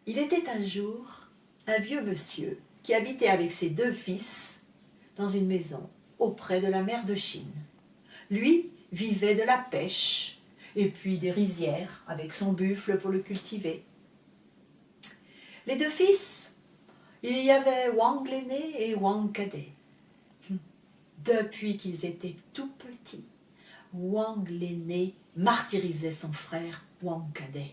Il était un jour un vieux monsieur qui habitait avec ses 2 fils dans une maison auprès de la mer de Chine. Lui vivait de la pêche et puis des rizières avec son buffle pour le cultiver. Les 2 fils, il y avait Wang l'aîné et Wang cadet. Depuis qu'ils étaient tout petits, Wang l'aîné martyrisait son frère Wang cadet.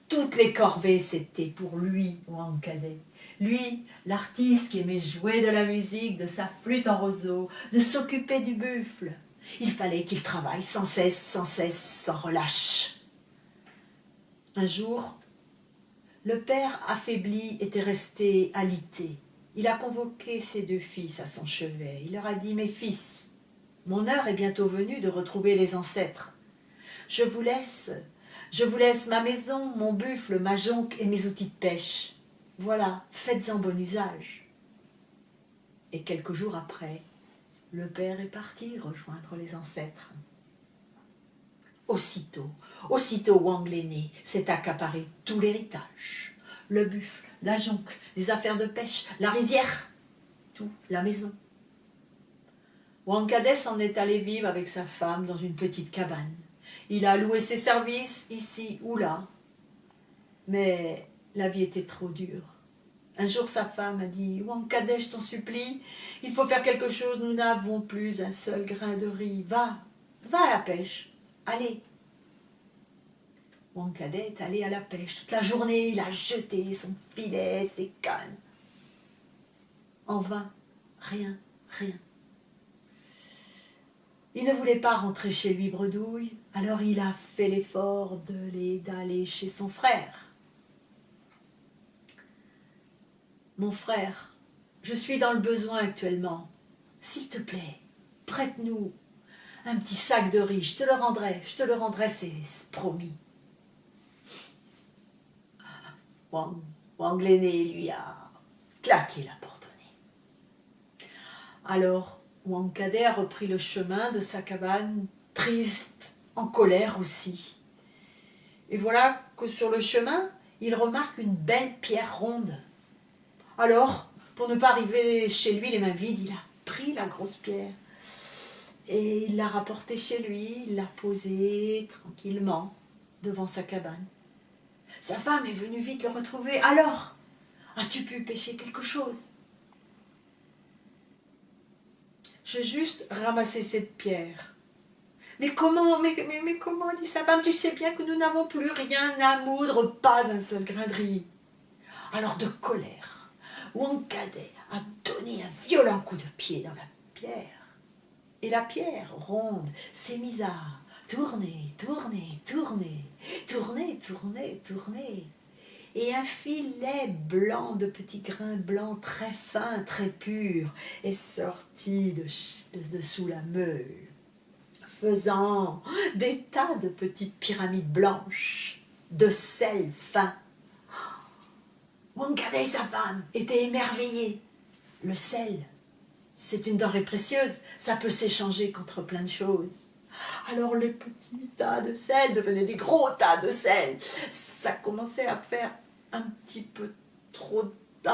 Toutes les corvées, c'était pour lui, Wang cadet. Lui, l'artiste qui aimait jouer de la musique, de sa flûte en roseau, de s'occuper du buffle. Il fallait qu'il travaille sans cesse, sans relâche. Un jour, le père affaibli était resté alité. Il a convoqué ses 2 fils à son chevet. Il leur a dit « Mes fils, mon heure est bientôt venue de retrouver les ancêtres. Je vous laisse ma maison, mon buffle, ma jonque et mes outils de pêche. Voilà, faites-en bon usage. » Et quelques jours après, le père est parti rejoindre les ancêtres. Aussitôt Wang l'aîné s'est accaparé tout l'héritage. Le buffle, la jonque, les affaires de pêche, la rizière, tout, la maison. Wang cadet s'en est allé vivre avec sa femme dans une petite cabane. Il a loué ses services ici ou là. Mais la vie était trop dure. Un jour, sa femme a dit « Wang cadet, je t'en supplie, il faut faire quelque chose, nous n'avons plus un seul grain de riz. Va à la pêche, allez !» Wang cadet est allé à la pêche. Toute la journée, il a jeté son filet, ses cannes. En vain, rien. Il ne voulait pas rentrer chez lui bredouille, alors il a fait l'effort d'aller chez son frère. « Mon frère, je suis dans le besoin actuellement. S'il te plaît, prête-nous un petit sac de riz, je te le rendrai, c'est promis. » Wang l'aîné lui a claqué la porte au nez. Alors, Wang cadet a repris le chemin de sa cabane, triste, en colère aussi. Et voilà que sur le chemin, il remarque une belle pierre ronde. Alors, pour ne pas arriver chez lui les mains vides, il a pris la grosse pierre et il l'a rapportée chez lui, il l'a posée tranquillement devant sa cabane. Sa femme est venue vite le retrouver. « Alors, as-tu pu pêcher quelque chose ?»« J'ai juste ramassé cette pierre. »« Mais comment, mais comment ?» dit sa femme. « Tu sais bien que nous n'avons plus rien à moudre, pas un seul grain de riz. » Alors de colère, Wang cadet a donné un violent coup de pied dans la pierre. Et la pierre ronde s'est mise à tourner. Et un filet blanc de petits grains blancs très fins, très purs, est sorti de sous la meule, faisant des tas de petites pyramides blanches de sel fin. Wang cadet et sa femme étaient émerveillés. Le sel, c'est une denrée précieuse, ça peut s'échanger contre plein de choses. Alors les petits tas de sel devenaient des gros tas de sel. Ça commençait à faire à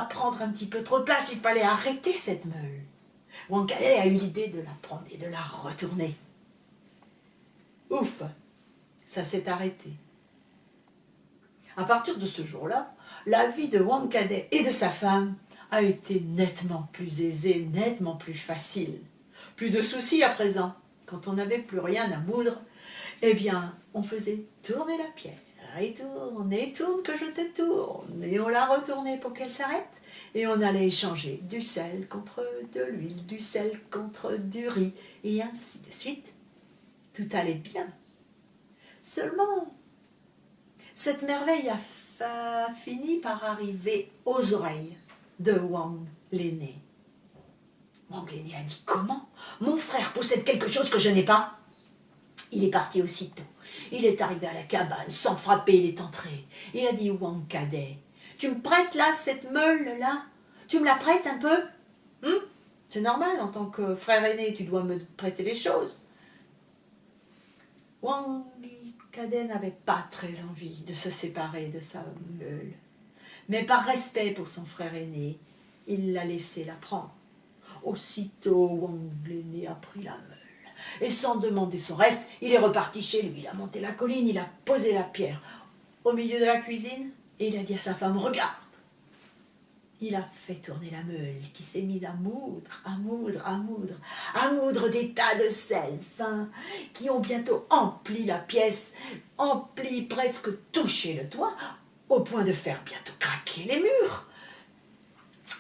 prendre un petit peu trop de place. Il fallait arrêter cette meule. Wang cadet a eu l'idée de la prendre et de la retourner. Ouf, ça s'est arrêté. À partir de ce jour-là, la vie de Wang cadet et de sa femme a été nettement plus aisée, nettement plus facile. Plus de soucis à présent. Quand on n'avait plus rien à moudre, eh bien, on faisait tourner la pierre. Et tourne, que je te tourne. Et on la retournait pour qu'elle s'arrête. Et on allait échanger du sel contre de l'huile, du sel contre du riz. Et ainsi de suite. Tout allait bien. Seulement, cette merveille a fini par arriver aux oreilles de Wang l'aîné. Wang l'aîné a dit « Comment ? Mon frère possède quelque chose que je n'ai pas ?» Il est parti aussitôt. Il est arrivé à la cabane, sans frapper, il est entré. Il a dit « Wang cadet, tu me prêtes là, cette meule-là ? Tu me la prêtes un peu ? C'est normal, en tant que frère aîné, tu dois me prêter les choses. » Wang cadet n'avait pas très envie de se séparer de sa meule. Mais par respect pour son frère aîné, il l'a laissé la prendre. Aussitôt, Wanglene a pris la meule. Et sans demander son reste, il est reparti chez lui. Il a monté la colline, il a posé la pierre au milieu de la cuisine et il a dit à sa femme, regarde. Il a fait tourner la meule qui s'est mise à moudre des tas de sel fin qui ont bientôt empli la pièce, empli presque touché le toit, au point de faire bientôt craquer les murs.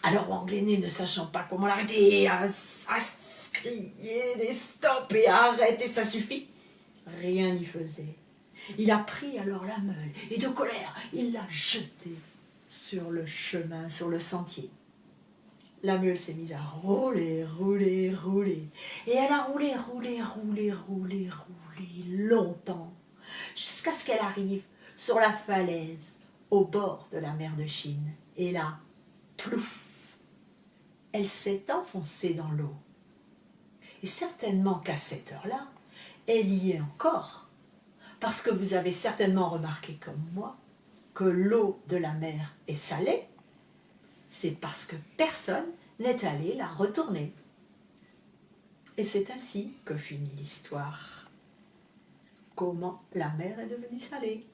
Alors Wanglene, ne sachant pas comment l'arrêter, a crié des stops et arrête et ça suffit. Rien n'y faisait. Il a pris alors la meule et de colère, il l'a jetée sur le chemin, sur le sentier. La meule s'est mise à rouler. Et elle a roulé longtemps, jusqu'à ce qu'elle arrive sur la falaise, au bord de la mer de Chine. Et là, plouf, elle s'est enfoncée dans l'eau. Et certainement qu'à cette heure-là, elle y est encore. Parce que vous avez certainement remarqué comme moi que l'eau de la mer est salée, c'est parce que personne n'est allé la retourner. Et c'est ainsi que finit l'histoire. Comment la mer est devenue salée.